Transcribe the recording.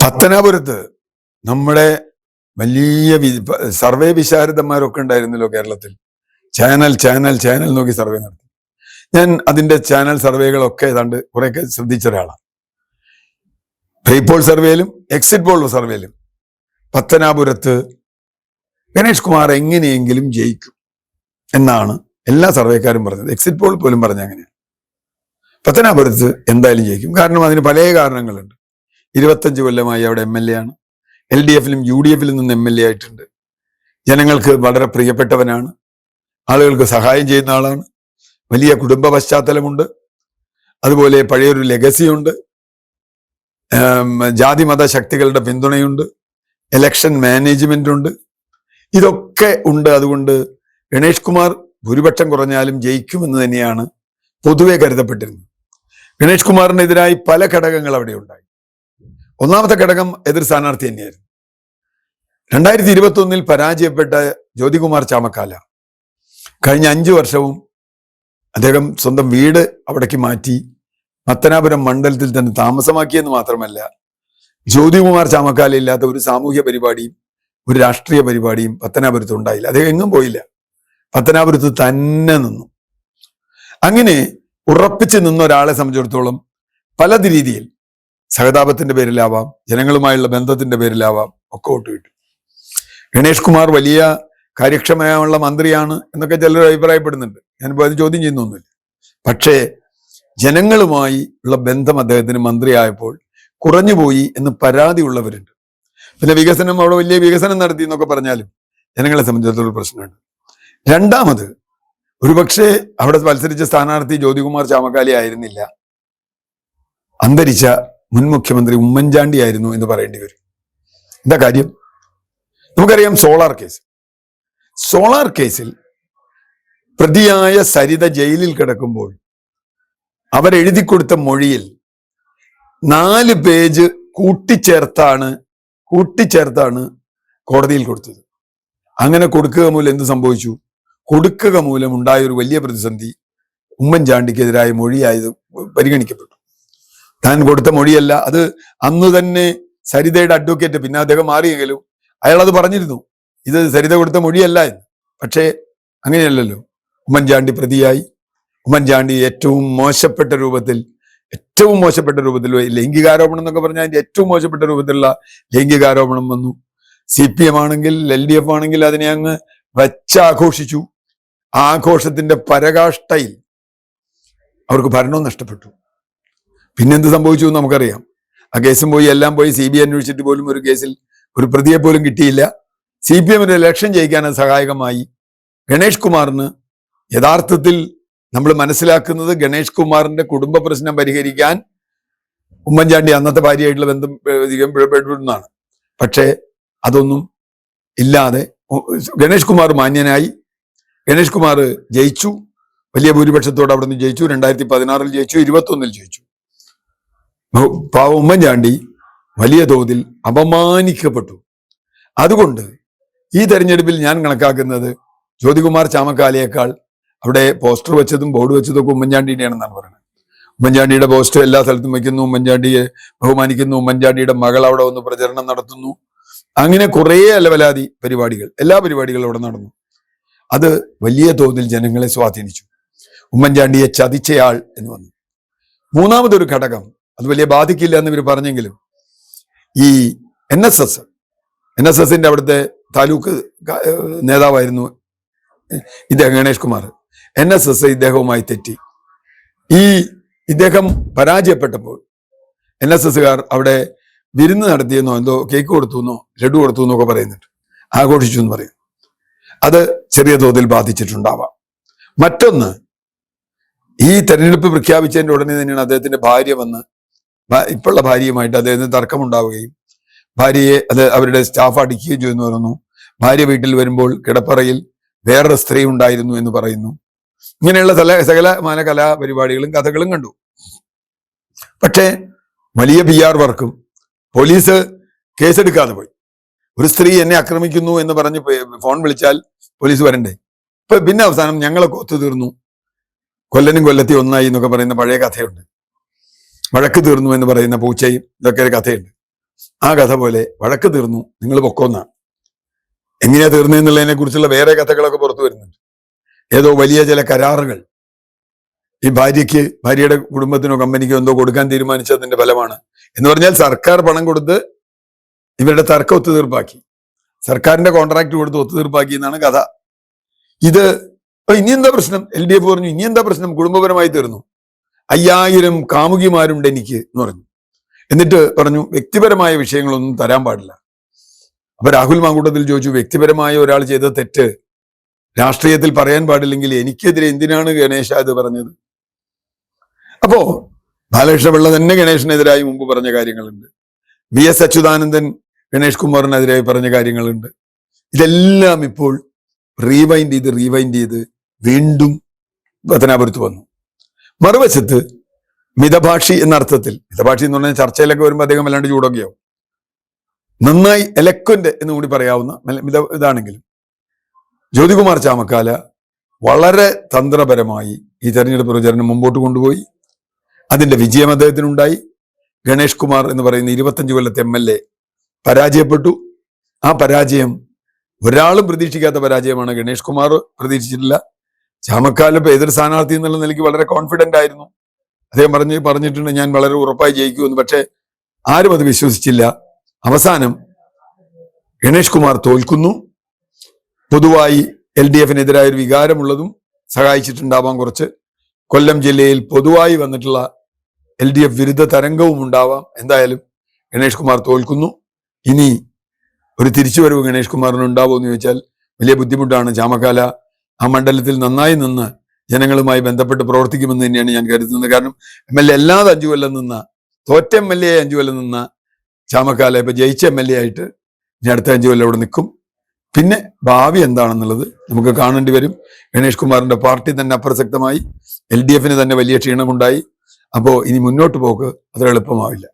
പത്തനാപുരത്ത് നമ്മുടെ വലിയ സർവേ വിശാരദന്മാരൊക്കെ ഉണ്ടായിരുന്നല്ലോ കേരളത്തിൽ. ചാനൽ ചാനൽ ചാനൽ നോക്കി സർവേ നടത്തി. ഞാൻ അതിന്റെ ചാനൽ സർവേകളൊക്കെ ഏതാണ്ട് കുറെയൊക്കെ ശ്രദ്ധിച്ച ഒരാളാണ്. പ്രീപോൾ സർവേയിലും എക്സിറ്റ് പോൾ സർവേയിലും പത്തനാപുരത്ത് ഗണേഷ് കുമാർ എങ്ങനെയെങ്കിലും ജയിക്കും എന്നാണ് എല്ലാ സർവേക്കാരും പറഞ്ഞത്. എക്സിറ്റ് പോൾ പോലും പറഞ്ഞ അങ്ങനെയാണ്. പത്തനാപുരത്ത് എന്തായാലും ജയിക്കും. കാരണം അതിന് പല കാരണങ്ങളുണ്ട്. 25 കൊല്ലമായി അവിടെ MLA ആണ്. LDFിലും UDFിലും നിന്ന് MLA ആയിട്ടുണ്ട്. ജനങ്ങൾക്ക് വളരെ പ്രിയപ്പെട്ടവനാണ്. ആളുകൾക്ക് സഹായം ചെയ്യുന്ന ആളാണ്. വലിയ കുടുംബ പശ്ചാത്തലമുണ്ട്. അതുപോലെ പഴയൊരു ലെഗസിയുണ്ട്. ജാതി മത ശക്തികളുടെ പിന്തുണയുണ്ട്. ഇലക്ഷൻ മാനേജ്മെന്റ് ഉണ്ട്. ഇതൊക്കെ ഉണ്ട്. അതുകൊണ്ട് ഗണേഷ് കുമാർ ഭൂരിപക്ഷം കുറഞ്ഞാലും ജയിക്കുമെന്ന് തന്നെയാണ് പൊതുവെ കരുതപ്പെട്ടിരുന്നത്. ഗണേഷ് കുമാറിനെതിരായി പല ഘടകങ്ങൾ അവിടെ ഉണ്ടായി. ഒന്നാമത്തെ ഘടകം എതിർ സ്ഥാനാർത്ഥി തന്നെയായിരുന്നു. 2021 പരാജയപ്പെട്ട ജ്യോതികുമാർ ചാമക്കാല കഴിഞ്ഞ 5 വർഷവും അദ്ദേഹം സ്വന്തം വീട് അവിടേക്ക് മാറ്റി പത്തനാപുരം മണ്ഡലത്തിൽ തന്നെ താമസമാക്കിയെന്ന് മാത്രമല്ല, ജ്യോതികുമാർ ചാമക്കാല ഇല്ലാത്ത ഒരു സാമൂഹ്യ പരിപാടിയും ഒരു രാഷ്ട്രീയ പരിപാടിയും പത്തനാപുരത്ത് ഉണ്ടായില്ല. അദ്ദേഹം എങ്ങും പോയില്ല. പത്തനാപുരത്ത് തന്നെ നിന്നു. അങ്ങനെ ഉറപ്പിച്ച് നിന്ന ഒരാളെ സംബന്ധിച്ചിടത്തോളം പലത് രീതിയിൽ സഹതാപത്തിന്റെ പേരിലാവാം, ജനങ്ങളുമായുള്ള ബന്ധത്തിന്റെ പേരിലാവാം, ഒക്കെ വോട്ട് കിട്ടും. ഗണേഷ് കുമാർ വലിയ കാര്യക്ഷമമുള്ള മന്ത്രിയാണ് എന്നൊക്കെ ചിലർ അഭിപ്രായപ്പെടുന്നുണ്ട്. ഞാനിപ്പോൾ അത് ചോദ്യം ചെയ്യുന്നൊന്നുമില്ല. പക്ഷേ ജനങ്ങളുമായി ഉള്ള ബന്ധം അദ്ദേഹത്തിന് മന്ത്രിയായപ്പോൾ കുറഞ്ഞുപോയി എന്ന് പരാതി ഉള്ളവരുണ്ട്. പിന്നെ വികസനം, അവിടെ വലിയ വികസനം നടത്തി എന്നൊക്കെ പറഞ്ഞാലും ജനങ്ങളെ സംബന്ധിച്ചിടത്തോളം പ്രശ്നമുണ്ട്. രണ്ടാമത്, ഒരുപക്ഷെ അവിടെ മത്സരിച്ച സ്ഥാനാർത്ഥി ജ്യോതികുമാർ ചാമക്കാലി ആയിരുന്നില്ല, അന്തരിച്ച മുൻ മുഖ്യമന്ത്രി ഉമ്മൻചാണ്ടി ആയിരുന്നു എന്ന് പറയേണ്ടി വരും. എന്താ കാര്യം? നമുക്കറിയാം, സോളാർ കേസിൽ പ്രതിയായ സരിത ജയിലിൽ കിടക്കുമ്പോൾ അവരെഴുതി കൊടുത്ത മൊഴിയിൽ 4 പേജ് കൂട്ടിച്ചേർത്താണ് കോടതിയിൽ കൊടുത്തത്. അങ്ങനെ കൊടുക്കുക മൂലം എന്ത് സംഭവിച്ചു? കൊടുക്കുക മൂലം ഉണ്ടായ ഒരു വലിയ പ്രതിസന്ധി ഉമ്മൻചാണ്ടിക്കെതിരായ മൊഴിയായത് പരിഗണിക്കപ്പെട്ടു. താൻ കൊടുത്ത മൊഴിയല്ല അത്. അന്ന് തന്നെ സരിതയുടെ അഡ്വക്കേറ്റ്, പിന്നെ അദ്ദേഹം മാറിയെങ്കിലും അയാൾ അത് പറഞ്ഞിരുന്നു, ഇത് സരിത കൊടുത്ത മൊഴിയല്ല എന്ന്. പക്ഷേ അങ്ങനെയല്ലല്ലോ. ഉമ്മൻചാണ്ടി പ്രതിയായി. ഉമ്മൻചാണ്ടി ഏറ്റവും മോശപ്പെട്ട രൂപത്തിൽ ലൈംഗികാരോപണം എന്നൊക്കെ പറഞ്ഞാൽ അതിന്റെ ഏറ്റവും മോശപ്പെട്ട രൂപത്തിലുള്ള ലൈംഗികാരോപണം വന്നു. CPM ആണെങ്കിൽ LDF ആണെങ്കിൽ അതിനെ അങ്ങ് വച്ചാഘോഷിച്ചു. ആഘോഷത്തിന്റെ പരകാഷ്ഠയിൽ അവർക്ക് ഭരണവും നഷ്ടപ്പെട്ടു. പിന്നെന്ത് സംഭവിച്ചു എന്ന് നമുക്കറിയാം. ആ കേസും പോയി, എല്ലാം പോയി. CBI അന്വേഷിച്ചിട്ട് പോലും ഒരു കേസിൽ ഒരു പ്രതിയെ പോലും കിട്ടിയില്ല. CPMന്റെ ഇലക്ഷൻ ജയിക്കാൻ അത് സഹായകമായി. ഗണേഷ് കുമാറിന് യഥാർത്ഥത്തിൽ നമ്മൾ മനസ്സിലാക്കുന്നത്, ഗണേഷ് കുമാറിന്റെ കുടുംബ പ്രശ്നം പരിഹരിക്കാൻ ഉമ്മൻചാണ്ടി അന്നത്തെ ഭാര്യയായിട്ടുള്ള ബന്ധം പിഴപ്പെടുന്നതാണ്. പക്ഷേ അതൊന്നും ഇല്ലാതെ ഗണേഷ് കുമാർ മാന്യനായി. ഗണേഷ് കുമാർ ജയിച്ചു. വലിയ ഭൂരിപക്ഷത്തോടെ അവിടെ നിന്ന് ജയിച്ചു. 2016 ജയിച്ചു, 21 ജയിച്ചു. ഉമ്മൻചാണ്ടി വലിയ തോതിൽ അപമാനിക്കപ്പെട്ടു. അതുകൊണ്ട് ഈ തെരഞ്ഞെടുപ്പിൽ ഞാൻ കണക്കാക്കുന്നത് ജ്യോതികുമാർ ചാമക്കാലയേക്കാൾ അവിടെ പോസ്റ്റർ വെച്ചതും ബോർഡ് വെച്ചതും ഒക്കെ ഉമ്മൻചാണ്ടിയുടെയാണെന്നാണ് പറയുന്നത്. ഉമ്മൻചാണ്ടിയുടെ പോസ്റ്റർ എല്ലാ സ്ഥലത്തും വയ്ക്കുന്നു, ഉമ്മൻചാണ്ടിയെ ബഹുമാനിക്കുന്നു, ഉമ്മൻചാണ്ടിയുടെ മകൾ അവിടെ വന്ന് പ്രചരണം നടത്തുന്നു. അങ്ങനെ കുറേ അലവലാതി പരിപാടികൾ, എല്ലാ പരിപാടികളും അവിടെ നടന്നു. അത് വലിയ തോതിൽ ജനങ്ങളെ സ്വാധീനിച്ചു. ഉമ്മൻചാണ്ടിയെ ചതിച്ചയാൾ എന്ന് വന്നു. മൂന്നാമതൊരു ഘടകം, അത് വലിയ ബാധിക്കില്ല എന്ന് ഇവർ പറഞ്ഞെങ്കിലും, ഈ NSSന്റെ അവിടുത്തെ താലൂക്ക് നേതാവായിരുന്നു ഇദ്ദേഹം, ഗണേഷ് കുമാർ. NSS ഇദ്ദേഹവുമായി തെറ്റി. ഇദ്ദേഹം പരാജയപ്പെട്ടപ്പോൾ NSSകാർ അവിടെ വിരുന്ന് നടത്തിയെന്നോ, എന്തോ കേക്ക് കൊടുത്തു എന്നോ ലഡു കൊടുത്തു എന്നൊക്കെ പറയുന്നുണ്ട്, ആഘോഷിച്ചു എന്ന് പറയും. അത് ചെറിയ തോതിൽ ബാധിച്ചിട്ടുണ്ടാവാം. മറ്റൊന്ന്, ഈ തെരഞ്ഞെടുപ്പ് പ്രഖ്യാപിച്ചതിന്റെ ഉടനെ തന്നെയാണ് അദ്ദേഹത്തിന്റെ ഭാര്യ വന്ന്, ഇപ്പോഴുള്ള ഭാര്യയുമായിട്ട് അദ്ദേഹത്തിന് തർക്കമുണ്ടാവുകയും ഭാര്യയെ അവരുടെ സ്റ്റാഫ് അടിക്കുകയും ചെയ്യുന്നു പറയുന്നു. ഭാര്യ വീട്ടിൽ വരുമ്പോൾ കിടപ്പറയിൽ വേറൊരു സ്ത്രീ ഉണ്ടായിരുന്നു എന്ന് പറയുന്നു. ഇങ്ങനെയുള്ള സകലമാന കലാപരിപാടികളും കഥകളും കണ്ടു. പക്ഷേ വലിയ PR വർക്കും പോലീസ് കേസെടുക്കാതെ പോയി. ഒരു സ്ത്രീ എന്നെ ആക്രമിക്കുന്നു എന്ന് പറഞ്ഞ് ഫോൺ വിളിച്ചാൽ പോലീസ് വരണ്ടേ? പിന്നെ അവസാനം ഞങ്ങളൊക്കെ ഒത്തുതീർന്നു, കൊല്ലനും കൊല്ലത്തി ഒന്നായി എന്നൊക്കെ പറയുന്ന പഴയ കഥയുണ്ട്. വഴക്ക് തീർന്നു എന്ന് പറയുന്ന പൂച്ചയും, ഇതൊക്കെ ഒരു കഥയുണ്ട്. ആ കഥ പോലെ വഴക്ക് തീർന്നു, നിങ്ങൾ പൊക്കോന്നാണ്. എങ്ങനെയാ തീർന്നെന്നുള്ളതിനെ കുറിച്ചുള്ള വേറെ കഥകളൊക്കെ പുറത്തു വരുന്നുണ്ട്. ഏതോ വലിയ ചില കരാറുകൾ ഈ ഭാര്യയുടെ കുടുംബത്തിനോ കമ്പനിക്കോ എന്തോ കൊടുക്കാൻ തീരുമാനിച്ചതിന്റെ ഫലമാണ് എന്ന് പറഞ്ഞാൽ സർക്കാർ പണം കൊടുത്ത് ഇവരുടെ തർക്കം ഒത്തുതീർപ്പാക്കി, സർക്കാരിന്റെ കോൺട്രാക്ട് കൊടുത്ത് ഒത്തുതീർപ്പാക്കി എന്നാണ് കഥ. ഇത് ഇനി എന്താ പ്രശ്നം? LDF പറഞ്ഞു, ഇനി എന്താ പ്രശ്നം? കുടുംബപരമായി തീർന്നു. 5000 കാമുകിമാരുണ്ട് എനിക്ക് എന്ന് പറഞ്ഞു. എന്നിട്ട് പറഞ്ഞു വ്യക്തിപരമായ വിഷയങ്ങളൊന്നും തരാൻ പാടില്ല. അപ്പൊ രാഹുൽ മാങ്കൂട്ടത്തിൽ ചോദിച്ചു, വ്യക്തിപരമായ ഒരാൾ ചെയ്ത തെറ്റ് രാഷ്ട്രീയത്തിൽ പറയാൻ പാടില്ലെങ്കിൽ എനിക്കെതിരെ എന്തിനാണ് ഗണേശ ഇത് പറഞ്ഞത്? അപ്പോ ബാലകൃഷ്ണപിള്ള തന്നെ ഗണേശനെതിരായി മുമ്പ് പറഞ്ഞ കാര്യങ്ങളുണ്ട്. VS അച്യുതാനന്ദൻ ഗണേഷ് കുമാറിനെതിരായി പറഞ്ഞ കാര്യങ്ങളുണ്ട്. ഇതെല്ലാം ഇപ്പോൾ റീവൈൻഡ് ചെയ്ത് വീണ്ടും പത്തനാപുരത്ത് വന്നു. മറുവശത്ത് മിതഭാഷി എന്ന അർത്ഥത്തിൽ, മിതഭാഷി എന്ന് പറഞ്ഞാൽ ചർച്ചയിലൊക്കെ വരുമ്പോൾ അദ്ദേഹം വല്ലാണ്ട് ചൂടൊക്കെയാവും, നന്നായി എലക്വന്റ് എന്ന് കൂടി പറയാവുന്ന ഇതാണെങ്കിലും ജ്യോതികുമാർ ചാമക്കാല വളരെ തന്ത്രപരമായി ഈ തെരഞ്ഞെടുപ്പ് പ്രചരണം മുമ്പോട്ട് കൊണ്ടുപോയി. അതിന്റെ വിജയം അദ്ദേഹത്തിനുണ്ടായി. ഗണേഷ് കുമാർ എന്ന് പറയുന്ന 25 കൊല്ലത്തെ MLA പരാജയപ്പെട്ടു. ആ പരാജയം ഒരാളും പ്രതീക്ഷിക്കാത്ത പരാജയമാണ്. ഗണേഷ് കുമാർ പ്രതീക്ഷിച്ചിട്ടില്ല. ചാമക്കാല ഇപ്പൊ എതിർ സ്ഥാനാർത്ഥി എന്നുള്ള നിലയ്ക്ക് വളരെ കോൺഫിഡന്റ് ആയിരുന്നു. അദ്ദേഹം പറഞ്ഞിട്ടുണ്ട് ഞാൻ വളരെ ഉറപ്പായി ജയിക്കുമെന്ന്. പക്ഷെ ആരും അത് വിശ്വസിച്ചില്ല. അവസാനം ഗണേഷ് കുമാർ തോൽക്കുന്നു. പൊതുവായി LDF-നെതിരായ ഒരു വികാരമുള്ളതും സഹായിച്ചിട്ടുണ്ടാവാം കുറച്ച്. കൊല്ലം ജില്ലയിൽ പൊതുവായി വന്നിട്ടുള്ള LDF വിരുദ്ധ തരംഗവും ഉണ്ടാവാം. എന്തായാലും ഗണേഷ് കുമാർ തോൽക്കുന്നു. ഇനി ഒരു തിരിച്ചുവരവ് ഗണേഷ് കുമാറിന് ഉണ്ടാവുമോ എന്ന് ചോദിച്ചാൽ വലിയ ബുദ്ധിമുട്ടാണ്. ചാമക്കാല ആ മണ്ഡലത്തിൽ നന്നായി നിന്ന് ജനങ്ങളുമായി ബന്ധപ്പെട്ട് പ്രവർത്തിക്കുമെന്ന് തന്നെയാണ് ഞാൻ കരുതുന്നത്. കാരണം MLA അല്ലാതെ 5 കൊല്ലം നിന്ന, തോറ്റ MLA 5 കൊല്ലം നിന്ന ചാമക്കാല ഇപ്പൊ ജയിച്ച MLA ആയിട്ട് ഇനി അടുത്ത 5 കൊല്ലം അവിടെ നിൽക്കും. പിന്നെ ഭാവി എന്താണെന്നുള്ളത് നമുക്ക് കാണേണ്ടി വരും. ഗണേഷ് കുമാറിന്റെ പാർട്ടി തന്നെ അപ്രസക്തമായി, LDF-ന് തന്നെ വലിയ ക്ഷീണമുണ്ടായി. അപ്പോ ഇനി മുന്നോട്ട് പോക്ക് അത്ര എളുപ്പമാവില്ല.